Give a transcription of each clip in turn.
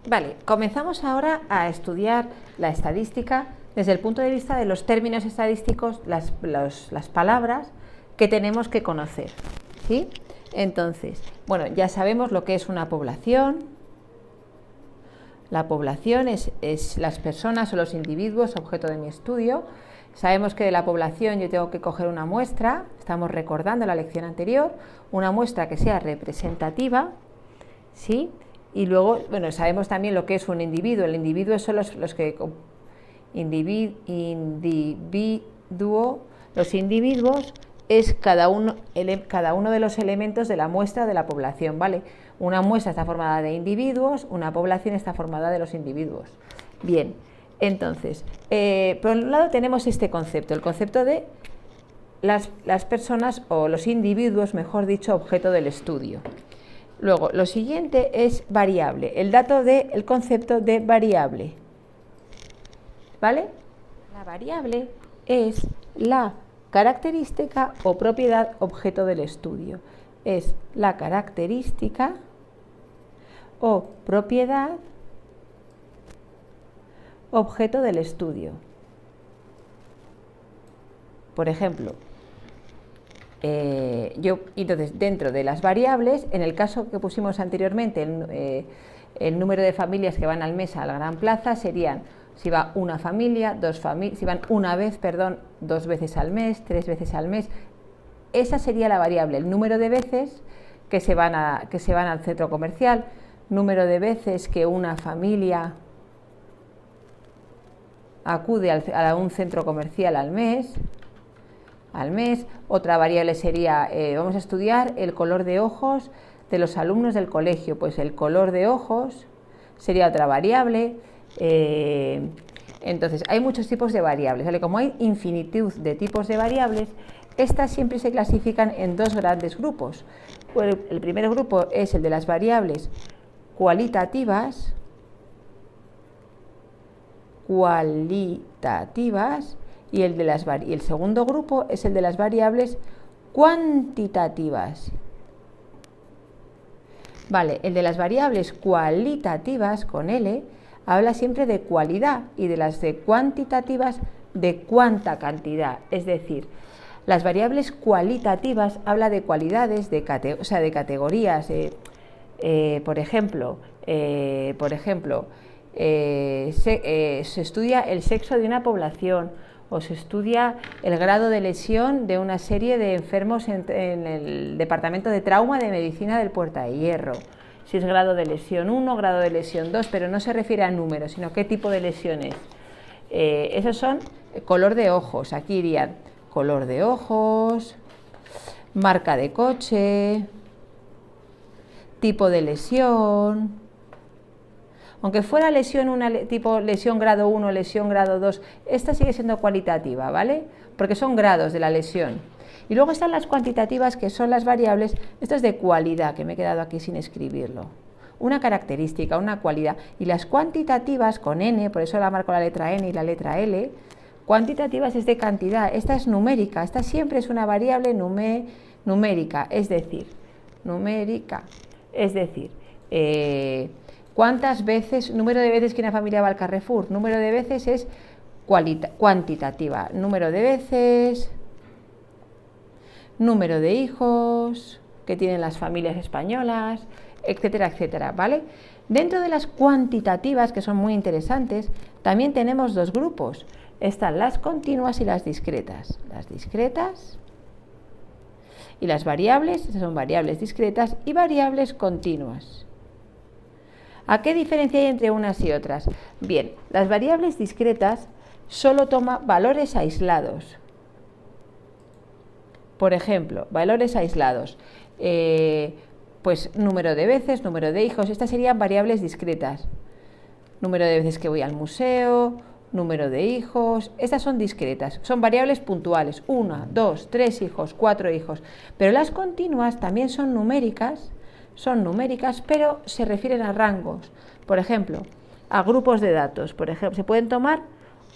Vale, comenzamos ahora a estudiar la estadística desde el punto de vista de los términos estadísticos, las palabras que tenemos que conocer, ¿sí? Entonces, bueno, ya sabemos lo que es una población. La población es las personas o los individuos objeto de mi estudio. Sabemos que de la población yo tengo que coger una muestra, estamos recordando la lección anterior, una muestra que sea representativa, ¿sí? Y luego, bueno, sabemos también lo que es un individuo. El individuo son los que... Los individuos es cada uno de los elementos de la muestra de la población, ¿vale? Una muestra está formada de individuos, una población está formada de los individuos. Bien, entonces, por un lado tenemos este concepto, el concepto de las personas o los individuos, mejor dicho, objeto del estudio. Luego, lo siguiente es variable, el dato del concepto de variable, ¿vale? La variable es la característica o propiedad objeto del estudio. Es la característica o propiedad objeto del estudio. Por ejemplo, entonces, dentro de las variables, en el caso que pusimos anteriormente, el número de familias que van al mes a la Gran Plaza serían, si va una familia, dos familias, si van una vez, perdón, 2 veces al mes, 3 veces al mes. Esa sería la variable, el número de veces que se van al centro comercial, número de veces que una familia acude a un centro comercial al mes. Otra variable sería, vamos a estudiar el color de ojos de los alumnos del colegio, pues el color de ojos sería otra variable. Entonces, hay muchos tipos de variables, ¿vale? Como hay infinitud de tipos de variables, estas siempre se clasifican en 2 grandes grupos. El primer grupo es el de las variables cualitativas, y el segundo grupo es el de las variables cuantitativas. Vale, el de las variables cualitativas, con L, habla siempre de cualidad, y de las de cuantitativas de cuánta cantidad. Es decir, las variables cualitativas habla de cualidades, de categorías. Por ejemplo, se estudia el sexo de una población, o se estudia el grado de lesión de una serie de enfermos en el departamento de trauma de medicina del Puerta de Hierro. Si es grado de lesión 1, grado de lesión 2, pero no se refiere a números, sino qué tipo de lesiones. Esos son color de ojos. Aquí irían color de ojos, marca de coche, tipo de lesión. Aunque fuera lesión tipo lesión grado 1, lesión grado 2, esta sigue siendo cualitativa, ¿vale? Porque son grados de la lesión. Y luego están las cuantitativas, que son las variables, esto es de cualidad, que me he quedado aquí sin escribirlo. Una característica, una cualidad. Y las cuantitativas, con N, por eso la marco la letra N y la letra L, cuantitativas es de cantidad, esta es numérica, esta siempre es una variable numérica, es decir, ¿cuántas veces, número de veces que una familia va al Carrefour? Número de veces es cuantitativa. Número de veces, número de hijos que tienen las familias españolas, etcétera, etcétera, ¿vale? Dentro de las cuantitativas, que son muy interesantes, también tenemos 2 grupos. Están las continuas y las discretas. Las discretas y las variables, estas son variables discretas y variables continuas. ¿A qué diferencia hay entre unas y otras? Bien, las variables discretas solo toman valores aislados. Por ejemplo, valores aislados, pues número de veces, número de hijos, estas serían variables discretas. Número de veces que voy al museo, número de hijos, estas son discretas, son variables puntuales, 1, 2, 3 hijos, 4 hijos. Pero las continuas también son numéricas, pero se refieren a rangos. Por ejemplo, a grupos de datos. Por ejemplo, se pueden tomar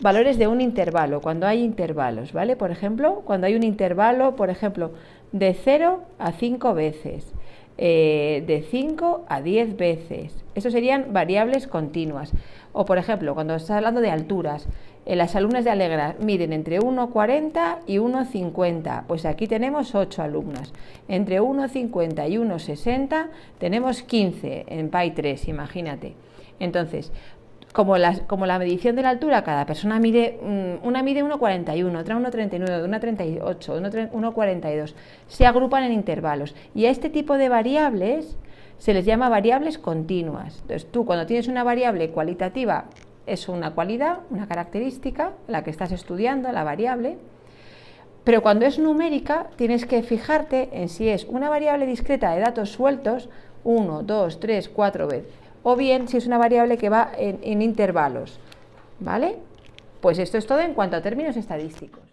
valores de un intervalo, cuando hay intervalos, ¿vale? Por ejemplo, cuando hay un intervalo, por ejemplo, de 0 a 5 veces, de 5 a 10 veces. Eso serían variables continuas. O, por ejemplo, cuando estás hablando de alturas, las alumnas de Alegra miden entre 1,40 y 1,50. Pues aquí tenemos 8 alumnas. Entre 1,50 y 1,60 tenemos 15 en PAI 3, imagínate. Entonces, como la medición de la altura, cada persona mide, una mide 1,41, otra 1,39, una 38, 1,42, se agrupan en intervalos. Y a este tipo de variables se les llama variables continuas. Entonces, tú cuando tienes una variable cualitativa, es una cualidad, una característica, la que estás estudiando, la variable, pero cuando es numérica tienes que fijarte en si es una variable discreta de datos sueltos, 1, 2, 3, 4 veces, o bien si es una variable que va en intervalos, ¿vale? Pues esto es todo en cuanto a términos estadísticos.